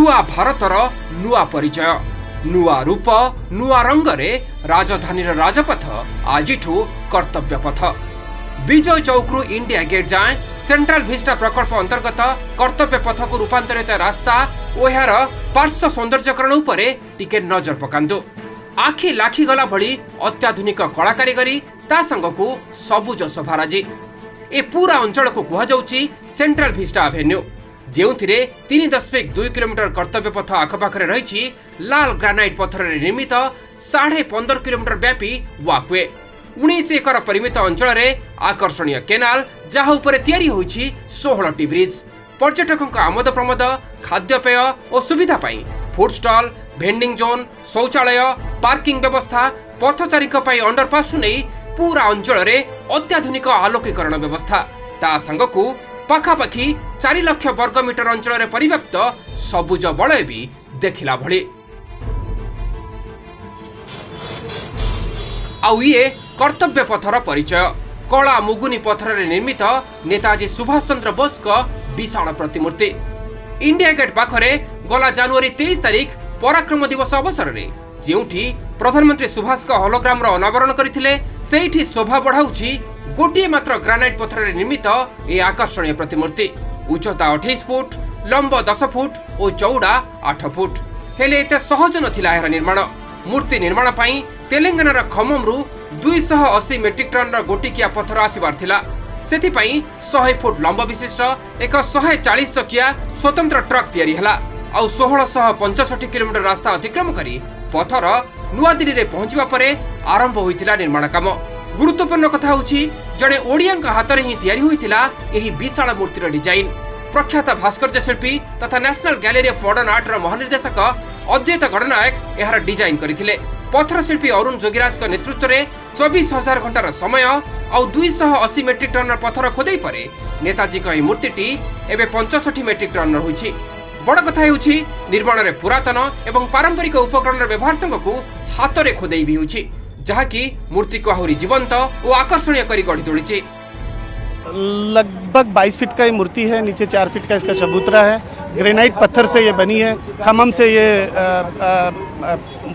नुआ भारतर नुआ परिचय नुआ रूप नुआ रंगरे राजधानीर राजपथ आजिठू कर्तव्य पथ विजय चौकरू इंडिया गेट जाए सेंट्रल विस्टा प्रकल्प अंतर्गत कर्तव्य पथ को रूपांतरित रास्ता और यार पार्श्व सौंदर्यकरण उपरे टिके नजर पकांतु। आखि लाखी गला भली अत्याधुनिक कला कारीगरी ता संगकू सबुज शोभाराजी ए पूरा अंचल को कुहा जाउची सेंट्रल विस्टा एवेन्यू जेउथिरे 3.2 किलोमीटर कर्तव्य पथ आखपाखरे रही लाल ग्रानाइट पत्थर निर्मित 15.5 किलोमीटर व्यापी वाकवे 19 एकर परिमित अंचल आकर्षणीय केनाल जहा उपरे तैयारी होईछि 16 टी ब्रिज पर्यटकों आमद प्रमोद खाद्यपेय और सुविधा पाई फूड स्टॉल भेंडिंग जोन शौचालय पार्किंग व्यवस्था पथचारी अंडरपास नहीं पूरा अंचल अत्याधुनिक आलोकीकरण व्यवस्था ता संगकू पाखापाखि 4 लाख वर्ग मीटर अंचल परिव्याप्त सबुज बलय भी देखिला भली। आउ ये कर्तव्य पथर परिचय कला मुगुनी पत्थर निर्मित नेताजी सुभाष चंद्र बोस का विशाल प्रतिमूर्ति इंडिया गेट पाखरे गला जनवरी 23 तारीख पराक्रम दिवस अवसर में जेउठी प्रधानमंत्री सुभाष का होलोग्राम अनावरण करथिले सेठी शोभा बढ़ाउछि गोटे मात्र ग्रानाइट पत्थर निर्मित ए आकर्षणीय प्रतिमूर्ति उच्चता 28 फुट लंब 10 फुट और चौड़ा 8 फुट हेले एते सहज नथिला एहर निर्माण मूर्ति निर्माण पई तेलंगानार खम्ममरु 280 मेट्रिक टन गोटिकिया पत्थर आसीबार थिला सेथि पई 100 फुट लंब विशिष्ट एक 140 चकिया स्वतंत्र ट्रक तैयारी हला आउ 1665 किलोमीटर रास्ता अतिक्रम करी पथर नुआ दिल्ली रे पहुंचबा परे आरंभ होइतिला निर्माण काम। गुरुत्वपूर्ण कथा होछि जड़े ओडिया हाथ में ही तैयारी होइतिला एही विशाल मूर्तिर डिजाइन प्रख्यात भास्कर्य शिल्पी तथा national gallery of modern art महानिर्देशक अद्वैत गणनायक यार डिजाइन करथिले। पत्थर शिल्पी अरुण जोगीराज का नेतृत्व में 24,000 घंटार समय और 280 मेट्रिक टन पत्थर खोदई परे नेताजी का मूर्तिटी एवं 65 मेट्रिक टन होइछि। बड़ कथा हेउछि निर्माण में पुरातन एवं पारंपरिक उपकरण व्यवहार संगकू हाथ में खोदई भी होछि जहाँकि मूर्ति को आहुरी जीवंत और आकर्षणीय करी गढ़ी तोड़ी। लगभग 22 फीट का ये मूर्ति है, नीचे 4 फीट का इसका चबूतरा है, ग्रेनाइट पत्थर से ये बनी है, खम्मम से ये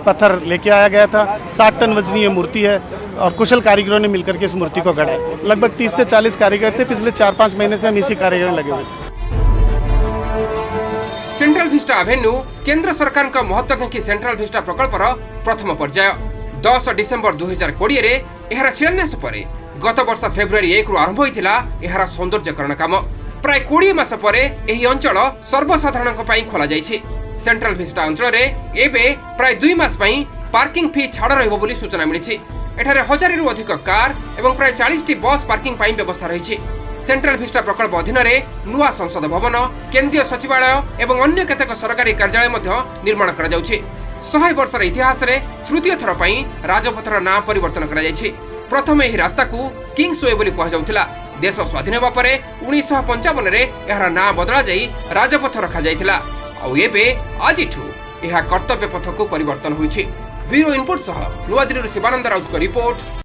पत्थर लेके आया गया था। 60 टन वजनी ये मूर्ति है और कुशल कारीगरों ने मिलकर के इस मूर्ति को गढ़ा है। लगभग 30 से 40 कारीगर थे, पिछले 4-5 महीने से हम इसी कारीगर लगे हुए थे। सेंट्रल विस्टा एवेन्यू केंद्र सरकार का महत्वाकांक्षी सेंट्रल विस्टा प्रकल्पर प्रथम पर्याय 10 डिसेम्बर 2020 रे एहार शिलान्यास परे गत वर्ष फेब्रुआरी 1 रु आरंभ होइतिला एहार सौंदर्यकरण काम। प्राय 20 मास परे एही अंचल सर्वसाधारणक पई खोला जाइछि। सेंट्रल विस्टा अंचल रे एबे प्राय 2 मास पई पार्किंग फी छाड़ रहइबो बोली सूचना मिलिछि। एठारे 1000 रु अधिक कार एवं प्राय 40 टी बस पार्किंग पई व्यवस्था रहिछि। सेंट्रल विस्टा प्रकल्प अधीन रे नुआ संसद भवन केंद्रीय सचिवालय एवं अन्य केतेक सरकारी कार्यालय मध्य निर्माण करा जाउछि। 100 वर्षर इतिहास रे तृतीय थर पई राजपथर नाम परिवर्तन करा जाइछि। प्रथम एही रास्ता को किंग्स वे बोली कहा जाउथिला। देश स्वाधीन हेबा परे 1955 रे एहार नाम बदला जाई राजपथ रखा जाइथिला आ एबे आजिठू एहा कर्तव्य पथ को परिवर्तन होइछि। ब्यूरो इनपुट सह नुआ दिल्ली शिवानंद राउत को रिपोर्ट।